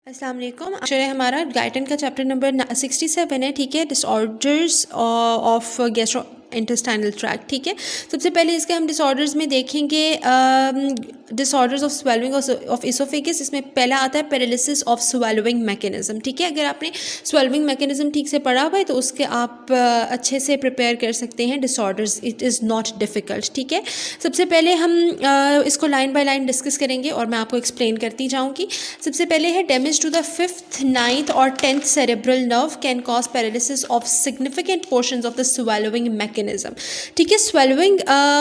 अस्सलाम वालेकुम। अक्षर है हमारा गाइटन का चैप्टर नंबर 67 है, ठीक है। Disorders of gastro intestinal tract, ठीक है। सबसे पहले इसके हम डिसऑर्डर्स में देखेंगे डिसऑर्डर्स ऑफ स्वेलविंग ऑफ इसोफेगस। इसमें पहला आता है पैरालिसिस ऑफ स्वेलविंग मैकेनिज्म, ठीक है। अगर आपने स्वेलविंग मैकेनिज्म ठीक से पढ़ा हुआ है तो उसके आप अच्छे से प्रिपेयर कर सकते हैं disorders. It is not difficult, ठीक है। सबसे पहले हम इसको लाइन बाय लाइन डिस्कस करेंगे और मैं आपको एक्सप्लेन करती जाऊँगी। सबसे पहले है damage to the 5th, 9th और 10th cerebral nerve can cause paralysis of significant portions of the स्वेलविंग mechanism, ठीक है। स्वेलविंग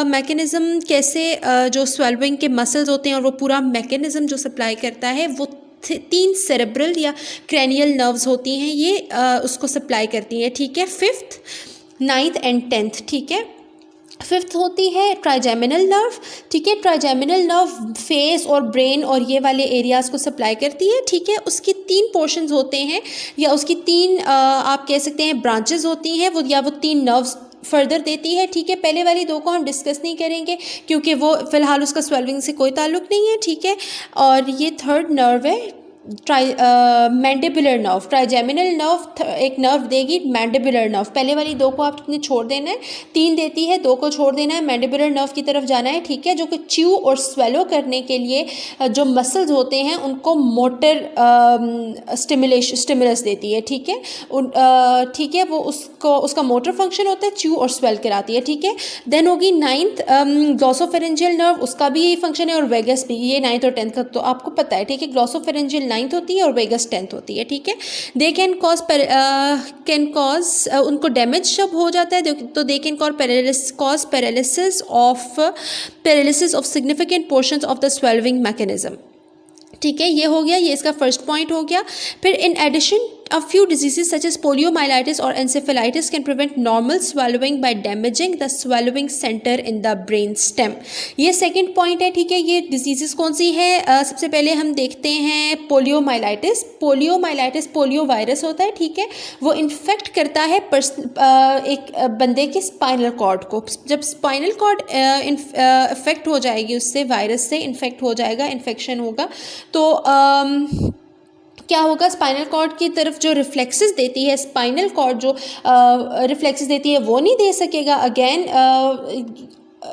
मैकेनिज्म कैसे जो स्वेलविंग के मसल्स होते हैं और वो पूरा मैकेनिज्म जो सप्लाई करता है वो 3 सेरेब्रल या क्रैनियल नर्व्स होती हैं, ये उसको सप्लाई करती हैं, ठीक है। 5th, 9th एंड 10th, ठीक है। 5th होती है ट्राइजेमिनल नर्व, ठीक है। ट्राइजेमिनल नर्व फेस और ब्रेन और ये वाले एरियाज़ को सप्लाई करती है, ठीक है। उसकी 3 पोर्शंस होते हैं या उसकी 3 आप कह सकते हैं ब्रांचेस होती हैं, वो 3 नर्व्स फर्दर देती है, ठीक है। पहले वाली 2 को हम डिस्कस नहीं करेंगे क्योंकि वो फ़िलहाल उसका स्वेलविंग से कोई ताल्लुक़ नहीं है, ठीक है। और ये 3rd नर्व है मैंडिबुलर नर्व। ट्राइजेमिनल नर्व एक नर्व देगी, मैंडिबुलर नर्व पहले वाली 2 को आपने छोड़ देना है, 3 देती है, 2 को छोड़ देना है, मैंडिबुलर नर्व की तरफ जाना है, ठीक है। जो कि च्यू और स्वेलो करने के लिए जो मसल्स होते हैं उनको मोटर स्टिमुलस देती है, ठीक है। ठीक है, वो उसका मोटर फंक्शन होता है, च्यू और स्वेल कराती है, ठीक है। देन होगी 9th ग्लॉसोफेरेंजियल नर्व, उसका भी यही फंक्शन है और वेगस भी, ये 9th और 10th का तो आपको पता है, ठीक है। ग्लॉसोफेरेंजियल 9th होती है और वेगस 10th होती है, ठीक है। दे कैन कॉज उनको डैमेज जब हो जाता है तो they can cause paralysis of significant portions of the स्वेलविंग mechanism, ठीक है। ये हो गया, ये इसका फर्स्ट पॉइंट हो गया। फिर in addition a few diseases such as poliomyelitis or encephalitis can prevent normal swallowing by damaging the swallowing center in the brain stem। ये सेकंड पॉइंट है, ठीक है। ये डिजीजेस कौन सी है? सबसे पहले हम देखते हैं पोलियोमाइलाइटिस। पोलियोमाइलाइटिस पोलियो वायरस होता है, ठीक है। वो इन्फेक्ट करता है एक बंदे के स्पाइनल कॉर्ड को। जब स्पाइनल कॉर्ड इन्फेक्ट हो जाएगी, उससे वायरस से इन्फेक्ट हो जाएगा, इन्फेक्शन होगा, तो क्या होगा, स्पाइनल कॉर्ड की तरफ जो रिफ्लेक्सेस देती है, स्पाइनल कॉर्ड जो रिफ्लेक्सेस देती है वो नहीं दे सकेगा। अगेन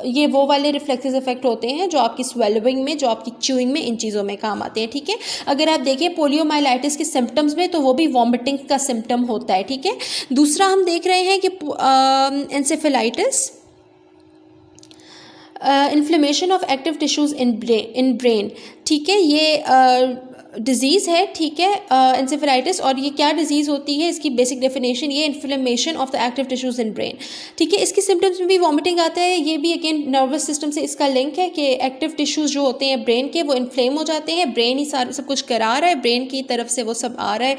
ये वो वाले रिफ्लेक्सेस इफेक्ट होते हैं जो आपकी स्वेलविंग में, जो आपकी च्यूइंग में, इन चीज़ों में काम आते हैं, ठीक है। अगर आप देखें पोलियोमाइलाइटिस के सिम्टम्स में तो वो भी वॉमिटिंग का सिम्टम होता है, ठीक है। दूसरा हम देख रहे हैं कि encephalitis, inflammation of active tissues in brain, ठीक है। ये डिज़ीज़ है, ठीक है, एंसेफेलाइटिस। और ये क्या डिज़ीज़ होती है, इसकी बेसिक डेफिनेशन ये inflammation of the active tissues in brain, ठीक है। इसके सिम्टम्स में भी वॉमिटिंग आता है, ये भी अगेन नर्वस सिस्टम से इसका लिंक है कि एक्टिव टिश्यूज़ जो होते हैं ब्रेन के वो इन्फ्लेम हो जाते हैं। ब्रेन ही सारा सब कुछ करा रहा है, ब्रेन की तरफ से वो सब आ रहा है,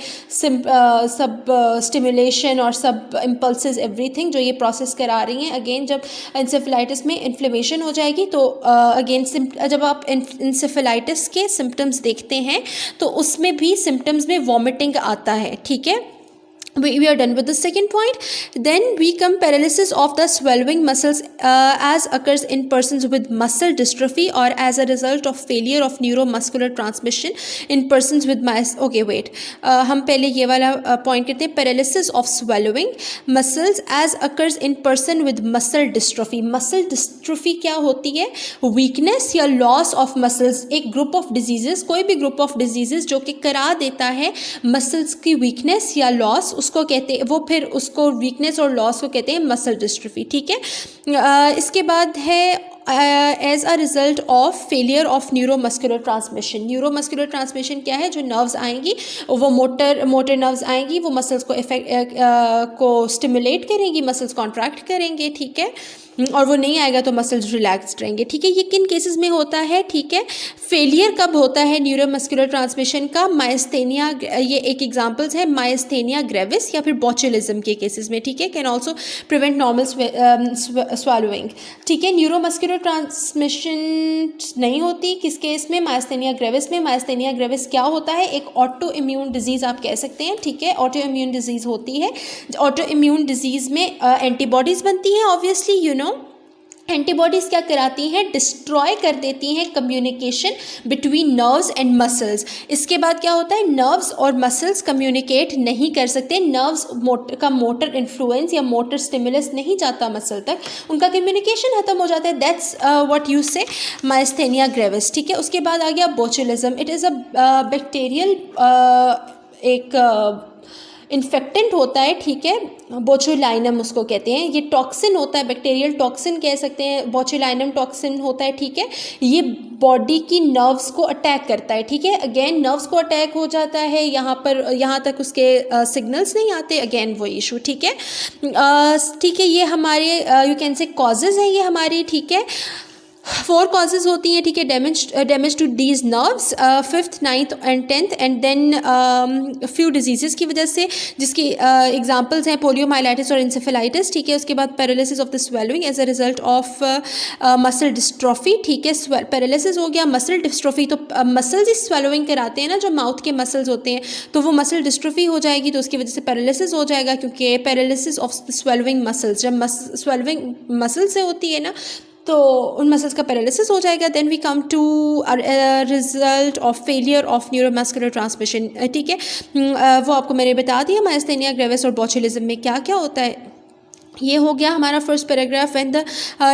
सब स्टिमुलेशन और सब इम्पल्सेस एवरीथिंग जो ये प्रोसेस करा रही हैं। अगेन जब एंसेफेलाइटिस में इन्फ्लेमेशन हो जाएगी तो अगेन जब आप एंसेफेलाइटिस के सिम्टम्स देखते हैं तो उसमें भी सिम्टम्स में वॉमिटिंग आता है, ठीक है। We are done with the second point. Then we come paralysis of the swallowing muscles as occurs in persons with muscle dystrophy or as a result of failure of neuromuscular transmission in persons with okay wait हम पहले ये वाला point करते हैं। paralysis of swallowing muscles as occurs in person with muscle dystrophy। muscle dystrophy क्या होती है? weakness या loss of muscles। एक group of diseases, कोई भी group of diseases जो कि करा देता है muscles की weakness या loss, उसको कहते हैं, वो फिर उसको वीकनेस और लॉस को कहते हैं मसल डिस्ट्रॉफी, ठीक है। इसके बाद है as a result of failure of neuromuscular transmission. Neuromuscular transmission क्या है? जो नर्व्स आएंगी वो मोटर नर्व्स आएंगी, वो मसल्स को स्टिमुलेट करेंगी, मसल्स कॉन्ट्रैक्ट करेंगे, ठीक है। और वो नहीं आएगा तो मसल्स रिलैक्स्ड रहेंगे, ठीक है। ये किन केसेस में होता है, ठीक है। फेलियर कब होता है न्यूरोमस्कुलर ट्रांसमिशन का? माइस्थेनिया, ये एक एग्जांपल्स है, माइस्थेनिया ग्रेविस या फिर बॉचुलिज्म के केसेस में, ठीक है। Can also prevent normal swallowing, ठीक है। न्यूरोमस्कुलर ट्रांसमिशन नहीं होती किस केस में? माइस्थेनिया ग्रेविस में। माइस्थेनिया ग्रेविस क्या होता है? एक ऑटो इम्यून डिजीज़ आप कह सकते हैं, ठीक है। ऑटो इम्यून डिजीज़ होती है। ऑटो इम्यून डिजीज़ में एंटीबॉडीज़ बनती हैं, ऑब्वियसली यू नो, एंटीबॉडीज़ क्या कराती हैं, डिस्ट्रॉय कर देती हैं communication between nerves and muscles. इसके बाद क्या होता है, नर्व्स और मसल्स कम्युनिकेट नहीं कर सकते, नर्व्स का मोटर इन्फ्लुएंस या मोटर स्टिमुलस नहीं जाता मसल तक, उनका कम्युनिकेशन खत्म हो जाता है। दैट्स व्हाट यू से माइस्थेनिया ग्रेविस। ठीक है, उसके बाद आ गया बोचुलिज्म। इट इज़ अ बैक्टीरियल एक इन्फेक्टेंट होता है। ठीक है, बोचुलाइनम उसको कहते हैं। ये टॉक्सिन होता है, बैक्टीरियल टॉक्सिन कह सकते हैं, बोचुलाइनम टॉक्सिन होता है। ठीक है, ये बॉडी की नर्व्स को अटैक करता है। ठीक है, अगेन नर्व्स को अटैक हो जाता है, यहाँ तक उसके सिग्नल्स नहीं आते, अगेन वो इशू। ठीक है, ठीक है, ये हमारे यू कैन से कॉजेज़ हैं ये हमारी। ठीक है, 4 कॉजेज होती हैं। ठीक है, damage to these nerves, 5th 9th and 10th, and then few diseases की वजह से, जिसकी एग्जांपल्स हैं पोलियोमाइलाइटिस और इंसेफेलाइटिस। ठीक है, उसके बाद paralysis of the swelling as a result of muscle dystrophy. ठीक है, पैरालिसिस हो गया, मसल डिस्ट्रॉफी, तो मसल्स ही स्वेलिंग कराते हैं ना, जो माउथ के मसल्स होते हैं, तो वो मसल डिस्ट्रॉफी हो जाएगी, तो उसकी वजह से पैरालिसिस हो जाएगा, क्योंकि paralysis of the swelling muscles, जब स्वेलिंग मसल से होती है ना, तो उन मसल्स का पैरालिसिस हो जाएगा। Then we come to result of failure of neuromuscular transmission. ठीक है, वो आपको मैंने बता दिया माइस्थेनिया ग्रेविस और बोचुलिज्म में क्या क्या होता है। ये हो गया हमारा first paragraph. When the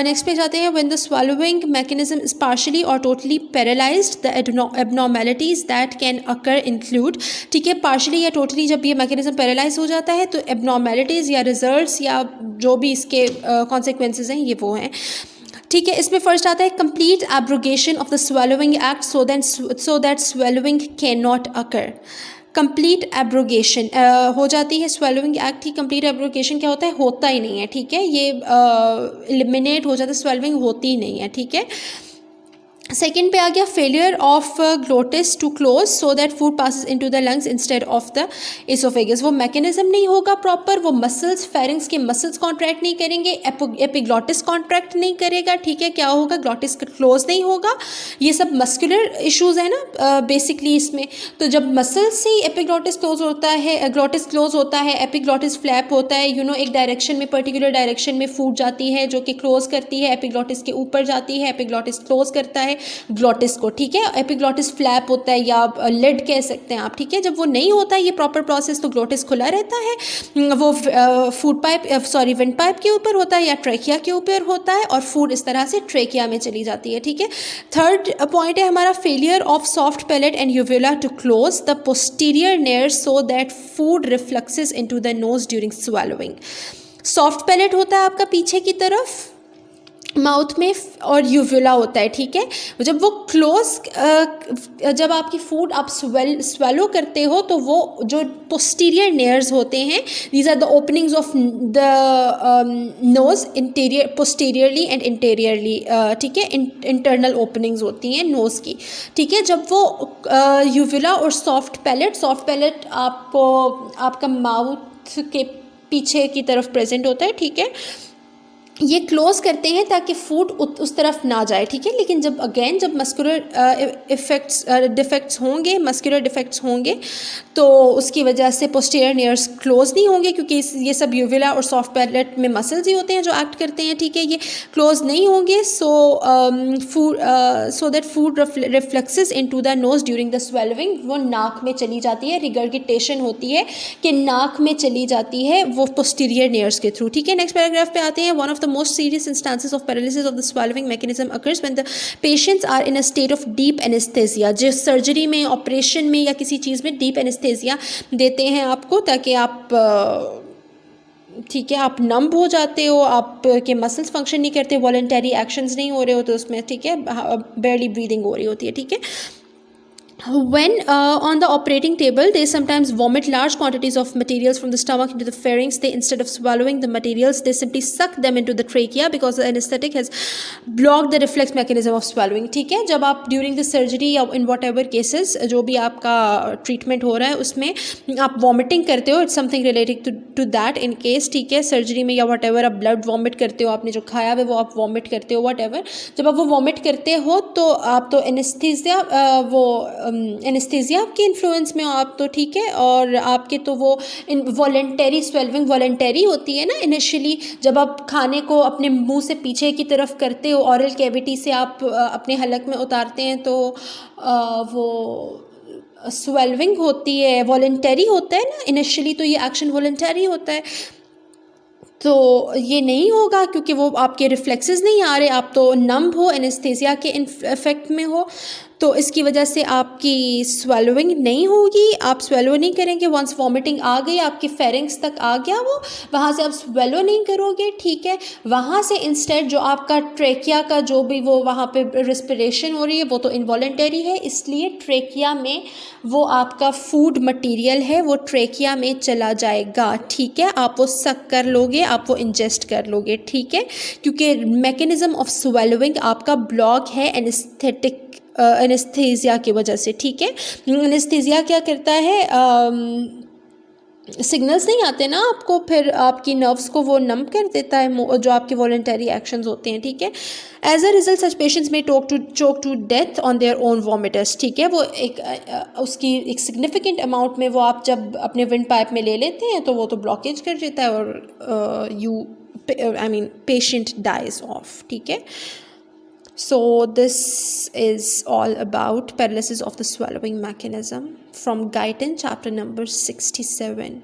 next पे जाते हैं, when the swallowing mechanism is partially और totally paralysed, the abnormalities that can occur include. ठीक है, पार्शियली या टोटली जब ये मैकेनिज्म पैरालाइज हो जाता है, तो एबनॉर्मेलिटीज़ या रिजल्ट्स या जो भी इसके कॉन्सिक्वेंसेज हैं ये वो हैं। ठीक है, इसमें फर्स्ट आता है complete abrogation of the swallowing act so that swallowing can not occur. Complete abrogation हो जाती है स्वेलोइंग एक्ट की। कंप्लीट एब्रोगेशन क्या होता है, होता ही नहीं है। ठीक है, ये एलिमिनेट हो जाता है, स्वेलोइंग होती ही नहीं है। ठीक है, सेकेंड पे आ गया failure of glottis to close so that food passes into the lungs instead of the oesophagus. वो मैकेनिज्म नहीं होगा प्रॉपर, वो मसल्स, फेरिंग्स के मसल्स कॉन्ट्रैक्ट नहीं करेंगे, एपिग्लॉटिस कॉन्ट्रैक्ट नहीं करेगा। ठीक है, क्या होगा, ग्लॉटिस क्लोज नहीं होगा। ये सब मस्कुलर इश्यूज है ना बेसिकली इसमें। तो जब मसल्स से एपिग्लॉटिस क्लोज होता है, ग्लॉटिस क्लोज होता है, एपिग्लॉटिस फ्लैप होता है, एक डायरेक्शन में, पर्टिकुलर डायरेक्शन में फूड जाती है जो कि क्लोज करती है, एपिग्लॉटिस के ऊपर जाती है, एपिग्लॉटिस क्लोज करता है ग्लॉटिस को। ठीक है, एपिग्लॉटिस फ्लैप होता है या लिड कह सकते हैं आप। ठीक है, जब वो नहीं होता है ये प्रॉपर प्रोसेस, तो ग्लॉटिस खुला रहता है, वो फूड पाइप विंड पाइप के ऊपर होता है या ट्रेकिया के ऊपर होता है, और फूड इस तरह से ट्रेकिया में चली जाती है। ठीक है, थर्ड पॉइंट है हमारा failure of soft palate and uvula to close the posterior nares so that food refluxes into the nose during swallowing. Soft palate होता है आपका पीछे की तरफ माउथ में, और यूवुला होता है। ठीक है, जब वो क्लोज, जब आपकी फूड आप स्वेलो करते हो, तो वो जो पोस्टीरियर नेयर्स होते हैं, these are the openings of the nose interior, posteriorly and interiorly. ठीक है, इंटरनल ओपनिंग्स होती हैं नोज़ की। ठीक है, जब वो यूवुला और सॉफ्ट पैलेट आपको आपका माउथ के पीछे की तरफ प्रेजेंट होता है। ठीक है, ये क्लोज करते हैं ताकि फूड उस तरफ ना जाए। ठीक है, लेकिन जब मस्कुलर डिफेक्ट्स होंगे, मस्कुलर डिफेक्ट्स होंगे, तो उसकी वजह से पोस्टीरियर नेयर्स क्लोज नहीं होंगे, क्योंकि ये सब यूवुला और सॉफ्ट पैलेट में मसल्स ही होते हैं जो एक्ट करते हैं। ठीक है, ये क्लोज नहीं होंगे, सो that food reflexes into the nose during the swallowing. वो नाक में चली जाती है, रिगर्गिटेशन होती है कि नाक में चली जाती है वो पोस्टीरियर नेयर्स के थ्रू। ठीक है, नेक्स्ट पैराग्राफ पे आते हैं। One of the most serious instances of paralysis of the swallowing mechanism occurs when the patients are in a state of deep anesthesia। जो सर्जरी में, ऑपरेशन में या किसी चीज़ में डीप एनेस्थेसिया देते हैं आपको, ताकि आप ठीक है, आप नंब हो जाते हो, आपके मसल्स फंक्शन नहीं करते, वॉलंटरी एक्शंस नहीं हो रहे होते उसमें। ठीक है, बेयरली ब्रीदिंग हो रही होती है। ठीक है, when on the operating table they sometimes vomit large quantities of materials from the stomach into the pharynx. They, instead of swallowing the materials, they simply suck them into the trachea because the anesthetic has blocked the reflex mechanism of swallowing। ठीक है, जब आप during the surgery या in whatever cases जो भी आपका treatment हो रहा है उसमें आप वॉमिटिंग करते हो, it's something related to that in case. ठीक है, सर्जरी में या वट एवर आप ब्लड वॉमिट करते हो, आपने जो खाया है वो आप वॉमिट करते हो, वट एवर, जब आप वो वॉमिट करते हो तो आप तो एनेस्थीसिया वो एनेस्थीसिया आपके इन्फ्लुएंस में हो आप तो ठीक है, और आपके तो वो वॉलेंटरी स्वेलविंग वॉलेंटरी होती है ना इनिशियली, जब आप खाने को अपने मुंह से पीछे की तरफ करते हो, ऑरल कैविटी से आप अपने हलक में उतारते हैं, तो वो स्वेलविंग होती है, वॉलेंटरी होता है ना इनिशियली, तो ये एक्शन वॉलेंटरी होता है। तो ये नहीं होगा क्योंकि वो आपके रिफ्लेक्सेस नहीं आ रहे, आप तो नंब हो, एनेस्थीसिया के इफेक्ट में हो, तो इसकी वजह से आपकी स्वेलोइंग नहीं होगी, आप स्वेलो नहीं करेंगे। वंस वॉमिटिंग आ गई, आपके फेरिंग्स तक आ गया वो, वहाँ से आप स्वेलो नहीं करोगे, ठीक है। वहाँ से इंस्टेड जो आपका ट्रेकिया का जो भी वो वहाँ पे रिस्पिरेशन हो रही है वो तो इनवॉलेंटरी है, इसलिए ट्रेकिया में वो आपका फूड मटेरियल है वो ट्रेकिया में चला जाएगा, ठीक है। आप वो सक कर लोगे, आप वो इंजेस्ट कर लोगे, ठीक है, क्योंकि मैकेनिज्म ऑफ स्वेलोइंग आपका ब्लॉक है एनेस्थीसिया की वजह से, ठीक है। एनेस्थीसिया क्या करता है, सिग्नल्स नहीं आते ना आपको, फिर आपकी नर्व्स को वो नम कर देता है, जो आपके वॉलेंटरी एक्शंस होते हैं, ठीक है। As a result such patients में choke to death on their own vomitus, ठीक है। वो एक उसकी एक सिग्निफिकेंट अमाउंट में वो आप जब अपने विंड पाइप में ले लेते हैं तो वो तो ब्लॉकेज कर देता है और पेशेंट डाइज ऑफ, ठीक है। So this is all about paralysis of the swallowing mechanism from Guyton, chapter number 67.